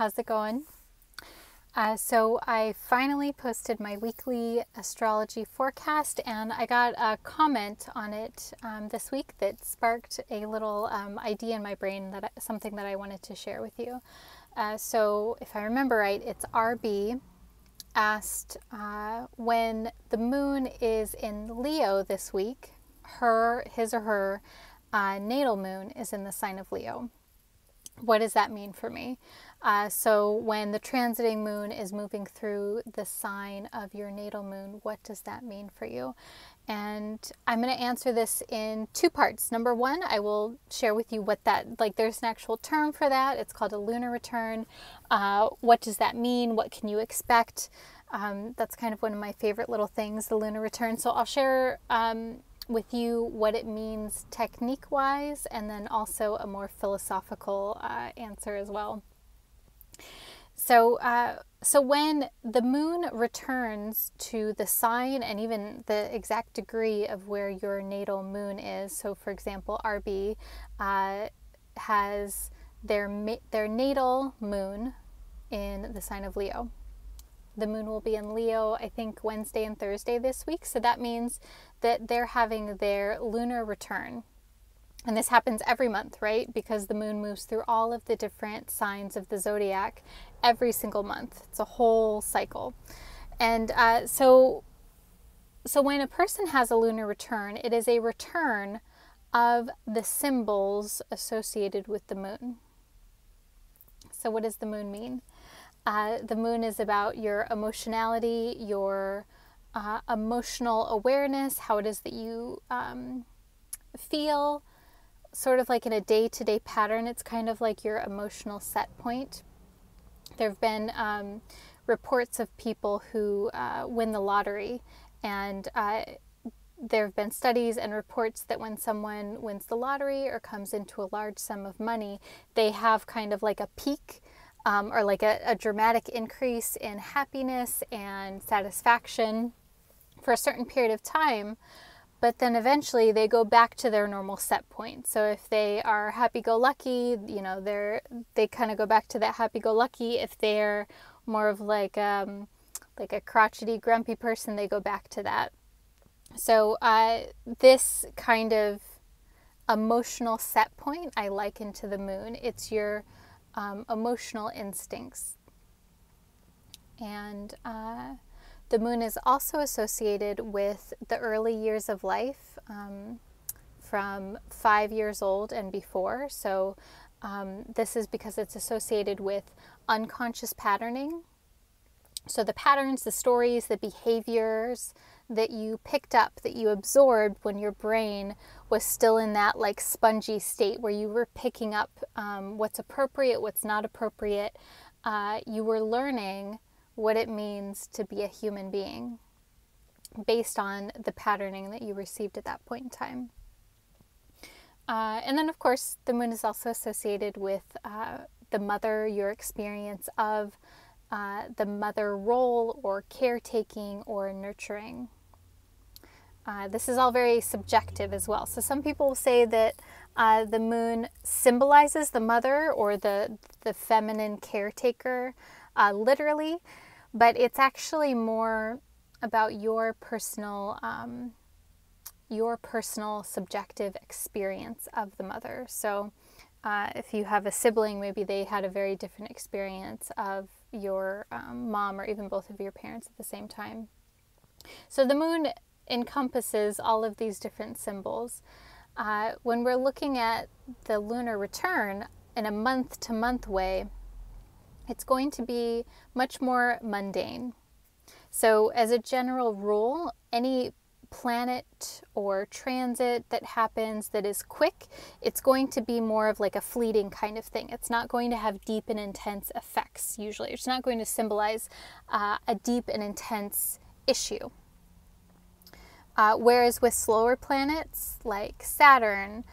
how's it going? So I finally posted my weekly astrology forecast, and I got a comment on it this week that sparked a little idea in my brain, something that I wanted to share with you. So if I remember right, it's RB asked when the moon is in Leo this week, his or her natal moon is in the sign of Leo. What does that mean for me? So when the transiting moon is moving through the sign of your natal moon, what does that mean for you? And I'm going to answer this in two parts. Number one, I will share with you what there's an actual term for that. It's called a lunar return. What does that mean? What can you expect? That's kind of one of my favorite little things, the lunar return. So I'll share with you what it means technique-wise, and then also a more philosophical answer as well. So when the moon returns to the sign and even the exact degree of where your natal moon is, so for example, RB has their natal moon in the sign of Leo. The moon will be in Leo, I think, Wednesday and Thursday this week. So that means that they're having their lunar return. And this happens every month, right? Because the moon moves through all of the different signs of the zodiac every single month. It's a whole cycle. And so when a person has a lunar return, it is a return of the symbols associated with the moon. So what does the moon mean? The moon is about your emotionality, your emotional awareness, how it is that you feel, sort of like in a day-to-day pattern. It's kind of like your emotional set point. There have been reports of people who win the lottery, and there have been studies and reports that when someone wins the lottery or comes into a large sum of money, they have kind of like a peak or like a dramatic increase in happiness and satisfaction for a certain period of time, but then eventually they go back to their normal set point. So if they are happy-go-lucky, they kind of go back to that happy-go-lucky. If they're more of like a crotchety, grumpy person, they go back to that. So this kind of emotional set point I liken to the moon. It's your emotional instincts. And the moon is also associated with the early years of life, from 5 years old and before. So this is because it's associated with unconscious patterning. So the patterns, the stories, the behaviors that you picked up, that you absorbed when your brain was still in that like spongy state where you were picking up what's appropriate, what's not appropriate. You were learning what it means to be a human being based on the patterning that you received at that point in time. And then, of course, the moon is also associated with the mother, your experience of the mother role or caretaking or nurturing. This is all very subjective as well. So some people will say that the moon symbolizes the mother or the feminine caretaker literally, but it's actually more about your personal subjective experience of the mother. So if you have a sibling, maybe they had a very different experience of your mom or even both of your parents at the same time. So the moon encompasses all of these different symbols. When we're looking at the lunar return in a month-to-month way, it's going to be much more mundane. So as a general rule, any planet or transit that happens that is quick, it's going to be more of like a fleeting kind of thing. It's not going to have deep and intense effects usually. It's not going to symbolize a deep and intense issue. Whereas with slower planets like Saturn,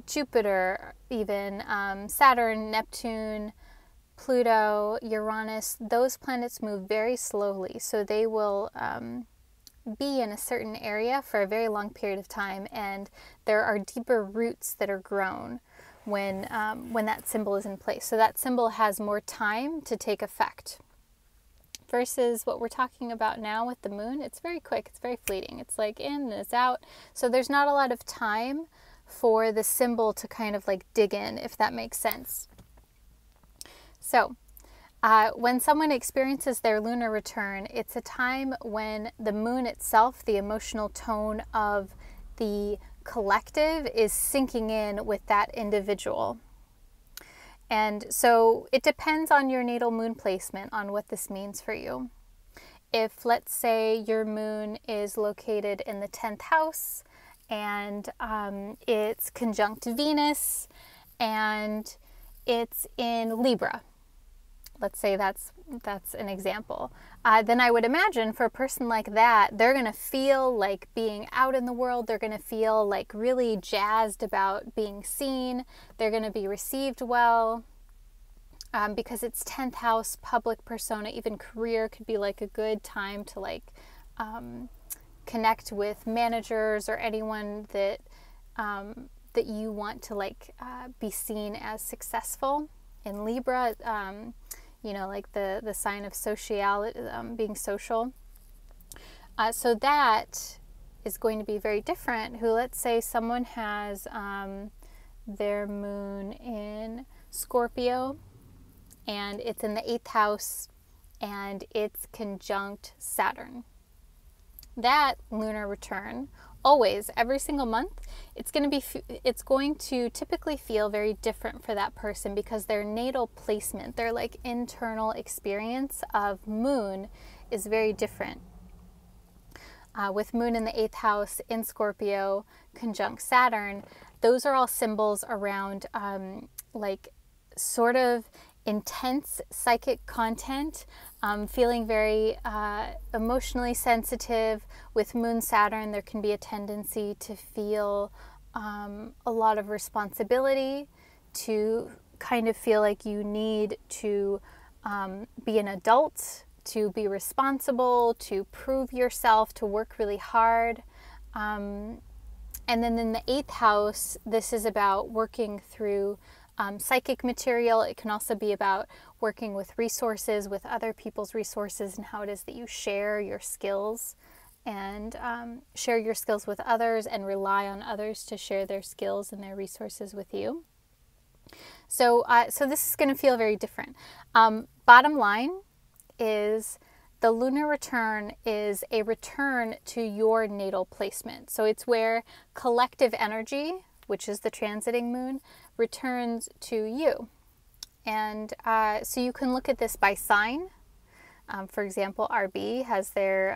Jupiter, even Saturn, Neptune, Pluto, Uranus, those planets move very slowly. So they will be in a certain area for a very long period of time, and there are deeper roots that are grown. when that symbol is in place. So that symbol has more time to take effect. Versus what we're talking about now with the moon, it's very quick, it's very fleeting. It's like in and it's out. So there's not a lot of time for the symbol to kind of like dig in, if that makes sense. So when someone experiences their lunar return, it's a time when the moon itself, the emotional tone of the collective, is sinking in with that individual. And so it depends on your natal moon placement on what this means for you. If, let's say, your moon is located in the 10th house and it's conjunct Venus and it's in Libra, let's say that's an example, then I would imagine for a person like that, they're going to feel like being out in the world. They're going to feel like really jazzed about being seen. They're going to be received well because it's 10th house, public persona, even career could be like a good time to like connect with managers or anyone that that you want to like be seen as successful. In Libra, you know, like the sign of sociality, being social. So that is going to be very different. Who, let's say someone has their moon in Scorpio and it's in the 8th house and it's conjunct Saturn. That lunar return, always, every single month, it's going to typically feel very different for that person because their natal placement, their like internal experience of moon is very different. With moon in the 8th house in Scorpio, conjunct Saturn, those are all symbols around like sort of intense psychic content, feeling very emotionally sensitive. With Moon Saturn, there can be a tendency to feel a lot of responsibility, to kind of feel like you need to be an adult, to be responsible, to prove yourself, to work really hard. And then in the 8th house, this is about working through psychic material. It can also be about working with resources, with other people's resources, and how it is that you share your skills and share your skills with others and rely on others to share their skills and their resources with you. So, so this is going to feel very different. Bottom line is the lunar return is a return to your natal placement. So it's where collective energy, which is the transiting moon, returns to you. And so you can look at this by sign. For example, RB has their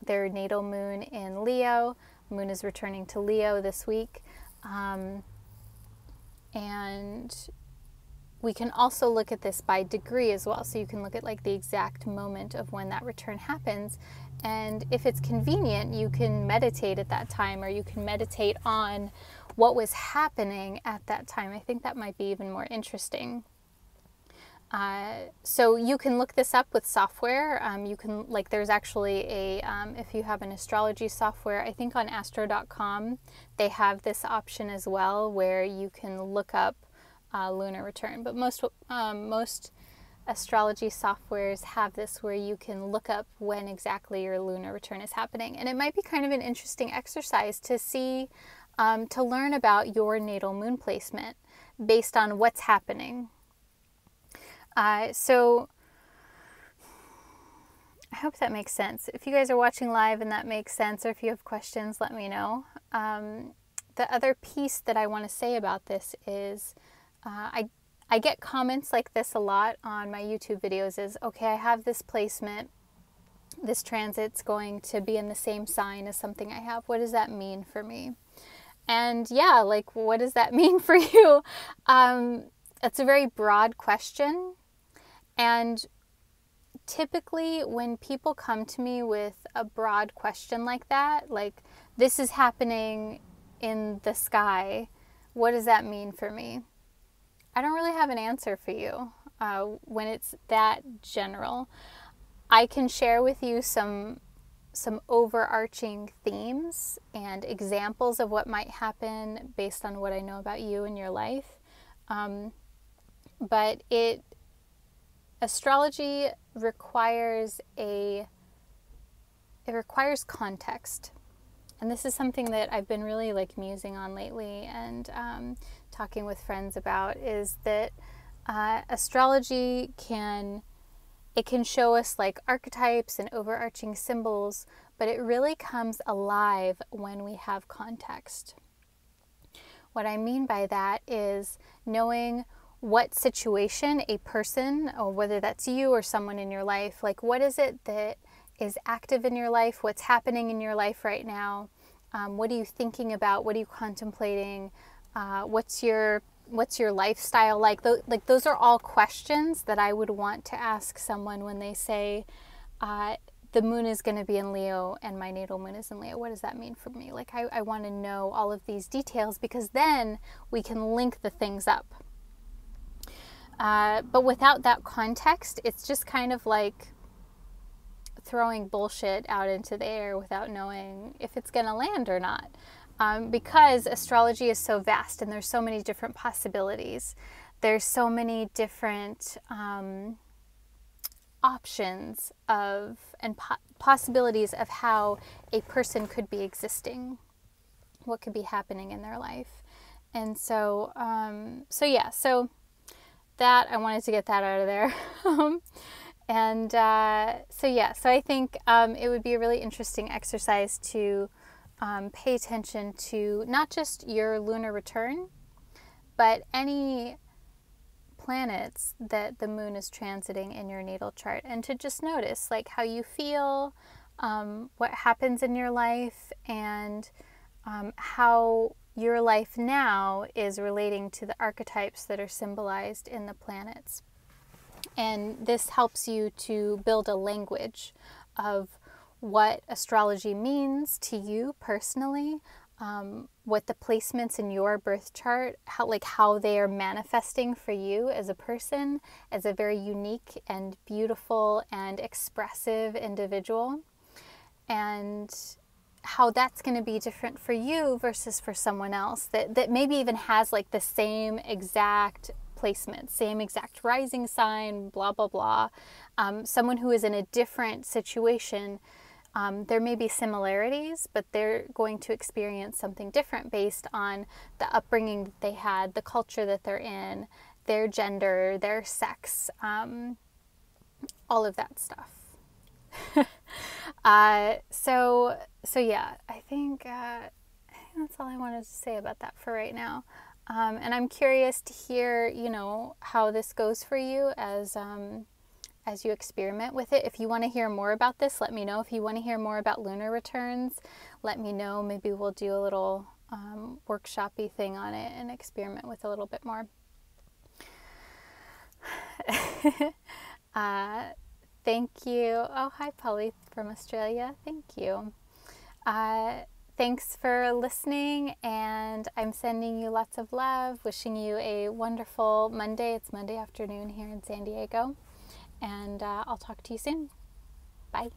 natal moon in Leo. Moon is returning to Leo this week. And we can also look at this by degree as well. So you can look at like the exact moment of when that return happens. And if it's convenient, you can meditate at that time, or you can meditate on what was happening at that time. I think that might be even more interesting. So you can look this up with software. You can, like, there's actually a, if you have an astrology software, I think on astro.com, they have this option as well where you can look up lunar return. But most astrology softwares have this where you can look up when exactly your lunar return is happening. And it might be kind of an interesting exercise to see, to learn about your natal moon placement based on what's happening. So I hope that makes sense. If you guys are watching live and that makes sense, or if you have questions, let me know. The other piece that I want to say about this is I get comments like this a lot on my YouTube videos is, okay, I have this placement, this transit's going to be in the same sign as something I have. What does that mean for me? And yeah, like, what does that mean for you? It's a very broad question. And typically when people come to me with a broad question like that, like, this is happening in the sky, what does that mean for me? I don't really have an answer for you when it's that general. I can share with you some overarching themes and examples of what might happen based on what I know about you and your life. But astrology requires context. And this is something that I've been really like musing on lately and talking with friends about, is that astrology can show us like archetypes and overarching symbols, but it really comes alive when we have context. What I mean by that is knowing what situation a person, or whether that's you or someone in your life, like what is it that is active in your life, what's happening in your life right now, what are you thinking about, what are you contemplating, what's your lifestyle like? Those are all questions that I would want to ask someone when they say, the moon is going to be in Leo and my natal moon is in Leo. What does that mean for me? Like I want to know all of these details, because then we can link the things up. But without that context, it's just kind of like throwing bullshit out into the air without knowing if it's going to land or not. Because astrology is so vast and there's so many different possibilities. There's so many different options of and possibilities of how a person could be existing, what could be happening in their life. And so that I wanted to get that out of there. So I think it would be a really interesting exercise to pay attention to not just your lunar return, but any planets that the moon is transiting in your natal chart, and to just notice like how you feel, what happens in your life, and how your life now is relating to the archetypes that are symbolized in the planets. And this helps you to build a language of what astrology means to you personally, what the placements in your birth chart, how they are manifesting for you as a person, as a very unique and beautiful and expressive individual, and how that's going to be different for you versus for someone else that maybe even has like the same exact placement, same exact rising sign, blah, blah, blah. Someone who is in a different situation, there may be similarities, but they're going to experience something different based on the upbringing that they had, the culture that they're in, their gender, their sex, all of that stuff. So yeah, I think that's all I wanted to say about that for right now. And I'm curious to hear, how this goes for you as you experiment with it. If you want to hear more about this, let me know. If you want to hear more about lunar returns, let me know. Maybe we'll do a little workshop-y thing on it and experiment with a little bit more. Thank you. Oh, hi, Polly from Australia. Thank you. Thanks for listening, and I'm sending you lots of love, wishing you a wonderful Monday. It's Monday afternoon here in San Diego, and I'll talk to you soon. Bye.